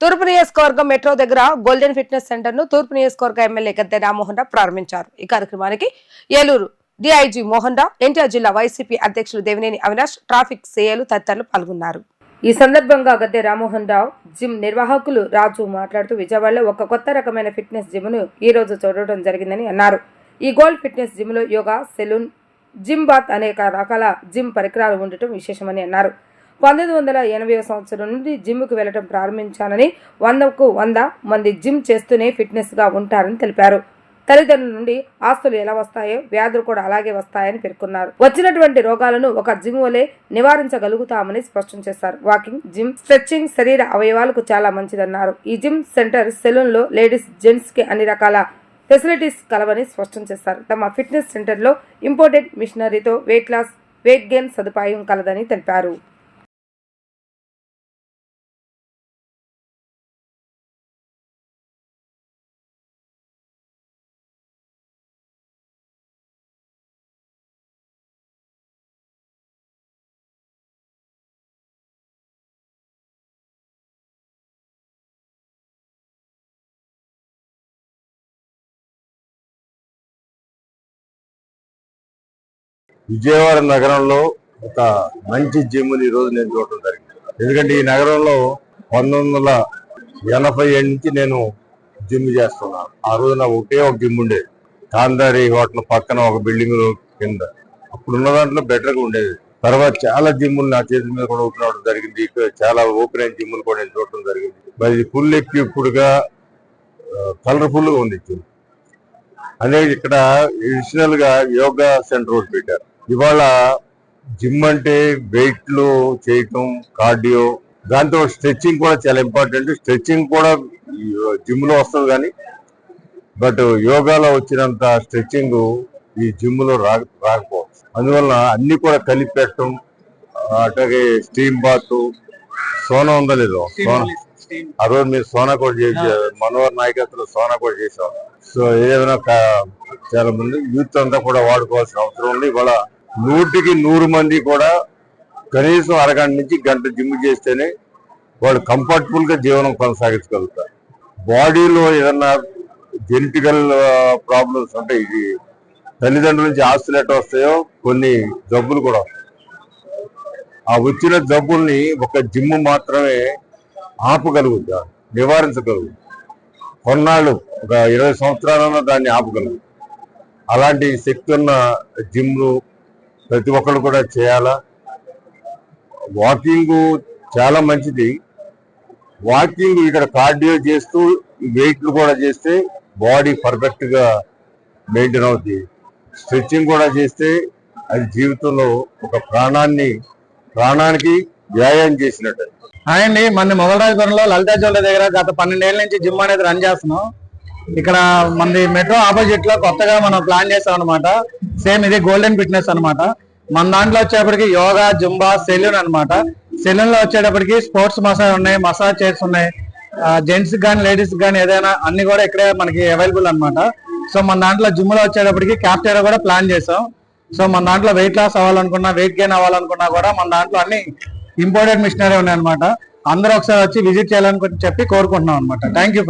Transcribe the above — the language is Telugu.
తూర్పు నియోజకవర్గం మెట్రో దగ్గర గోల్డెన్ ఫిట్నెస్ సెంటర్ ను తూర్పు నియోజకవర్గ ఎమ్మెల్యే గద్దె రామ్మోహన్ రావు ప్రారంభించారు. ఈ కార్యక్రమానికి ఏలూరు డిఐజీ మోహన్ రావు, ఎన్టీఆర్ జిల్లా వైసీపీ అధ్యక్షులు దేవినేని అవినాష్, ట్రాఫిక్ సిఐలు తదితరులు పాల్గొన్నారు. ఈ సందర్భంగా గద్దె రామ్మోహన్ రావు జిమ్ నిర్వాహకులు రాజు మాట్లాడుతూ విజయవాడలో ఒక కొత్త రకమైన ఫిట్నెస్ జిమ్ ను ఈ రోజు చూడటం జరిగిందని అన్నారు. ఈ గోల్డ్ ఫిట్నెస్ జిమ్ లో యోగా, సెలూన్, జిమ్ బాత్ అనేక రకాల జిమ్ పరికరాలు ఉండటం విశేషమని అన్నారు. 1980వ సంవత్సరం నుండి జిమ్కు వెళ్లడం ప్రారంభించానని, 100కు 100 మంది జిమ్ చేస్తూనే ఫిట్నెస్ గా ఉంటారని తెలిపారు. తల్లిదండ్రుల నుండి ఆస్తులు ఎలా వస్తాయో వ్యాధులు కూడా అలాగే వస్తాయని పేర్కొన్నారు. వచ్చినటువంటి రోగాలను ఒక జిమ్ వలె నివారించగలుగుతామని స్పష్టం చేశారు. వాకింగ్, జిమ్, స్ట్రెచ్చింగ్ శరీర అవయవాలకు చాలా మంచిదన్నారు. ఈ జిమ్ సెంటర్, సెలూన్ లో లేడీస్, జెంట్స్ కి అన్ని రకాల ఫెసిలిటీస్ కలవని స్పష్టం చేశారు. తమ ఫిట్నెస్ సెంటర్ లో ఇంపోర్టెడ్ మిషనరీతో వెయిట్ లాస్, వెయిట్ గెయిన్ సదుపాయం కలదని తెలిపారు. విజయవాడ నగరంలో ఒక మంచి జిమ్ ఈ రోజు నేను చూడటం జరిగింది. ఎందుకంటే ఈ నగరంలో 1987 నుంచి నేను జిమ్ చేస్తున్నాను. ఆ రోజున ఒకే ఒక జిమ్ ఉండేది, కాందారి హోటల్ పక్కన ఒక బిల్డింగ్ కింద. అప్పుడున్న దాంట్లో బెటర్గా ఉండేది. తర్వాత చాలా జిమ్లు నా చేతి మీద కూడా ఓపెన్ అవడం జరిగింది. చాలా ఓపెన్ అయిన జిమ్లు కూడా నేను చూడటం జరిగింది. మరి ఫుల్ ఎక్విప్డ్ గా కలర్ఫుల్ గా ఉంది జిమ్ అనేది. ఇక్కడ అడిషనల్ గా యోగా సెంటర్ ఒకటి పెట్టారు. ఇవాళ జిమ్ అంటే వెయిట్లు చేయటం, కార్డియో, దాంతో స్ట్రెచ్చింగ్ కూడా చాలా ఇంపార్టెంట్. స్ట్రెచ్చింగ్ కూడా జిమ్ లో వస్తుంది కానీ బట్ యోగాలో వచ్చినంత స్ట్రెచ్చింగ్ ఈ జిమ్ లో రాకపోవచ్చు. అందువల్ల అన్ని కూడా కలిపి పెట్టడం, అట్లాగే స్టీమ్ బాత్, సోనా ఉందా లేదో, ఆ రోజు మీరు సోనా కూడా చేసి, మనోహర్ నాయకత్వంలో సోనా కూడా చేసాం. సో ఏదైనా చాలా మంది యూత్ అంతా కూడా వాడుకోవాల్సిన అవసరం ఉంది. ఇవాళ 100కి 100 మంది కూడా కనీసం అరగంట నుంచి గంట జిమ్ చేస్తేనే వాళ్ళు కంఫర్టబుల్ గా జీవనం కొనసాగించగలుగుతారు. బాడీలో ఏదన్నా జెనెటికల్ ప్రాబ్లమ్స్ ఉంటాయి. ఇది తల్లిదండ్రుల నుంచి ఆస్తులు ఎట్లా వస్తాయో కొన్ని జబ్బులు కూడా వస్తాయి. ఆ వచ్చిన జబ్బుల్ని ఒక జిమ్ మాత్రమే ఆపగలుగుతారు, నివారించగలుగుతారు. కొన్నాళ్ళు ఒక 20 సంవత్సరాలలో దాన్ని ఆపగలుగుతారు. అలాంటి శక్తి ఉన్న జిమ్లు ప్రతి ఒక్కరు కూడా చేయాలా. వాకింగ్ చాలా మంచిది. వాకింగ్ ఇక్కడ కార్డియో చేస్తూ వెయిట్లు కూడా చేస్తే బాడీ పర్ఫెక్ట్ గా మెయింటైన్ అవుతుంది. స్ట్రెచ్చింగ్ కూడా చేస్తే అది జీవితంలో ఒక ప్రాణానికి వ్యాయామం చేసినట్టు. అండి, మన మొగలరాజపురంలో లలితా జ్యువెలరీ దగ్గర గత 12 ఏళ్ల నుంచి జిమ్ అనేది రన్ చేస్తున్నాం. ఇక్కడ మనది మెట్రో ఆపోజిట్ లో కొత్తగా మనం ప్లాన్ చేస్తాం అనమాట. సేమ్ ఇది గోల్డెన్ ఫిట్నెస్ అనమాట. మన దాంట్లో వచ్చేటప్పటికి యోగా, జుంబా, సెలూన్ అనమాట. సెలూన్ లో వచ్చేటప్పటికి స్పోర్ట్స్ మసాజ్ ఉన్నాయి, మసాజ్ చైర్స్ ఉన్నాయి. జెంట్స్ కానీ లేడీస్ కానీ ఏదైనా అన్ని కూడా ఇక్కడే మనకి అవైలబుల్ అనమాట. సో మన దాంట్లో జిమ్ లో వచ్చేటప్పటికి క్యాప్టెరా కూడా ప్లాన్ చేసాం. సో మన దాంట్లో వెయిట్ లాస్ అవ్వాలనుకున్నా, వెయిట్ గెయిన్ అవ్వాలనుకున్నా కూడా మన దాంట్లో అన్ని ఇంపోర్టెడ్ మిషనరీ ఉన్నాయి అనమాట. అందరూ ఒకసారి వచ్చి విజిట్ చేయాలని చెప్పి కోరుకుంటున్నాం అనమాట. Thank you.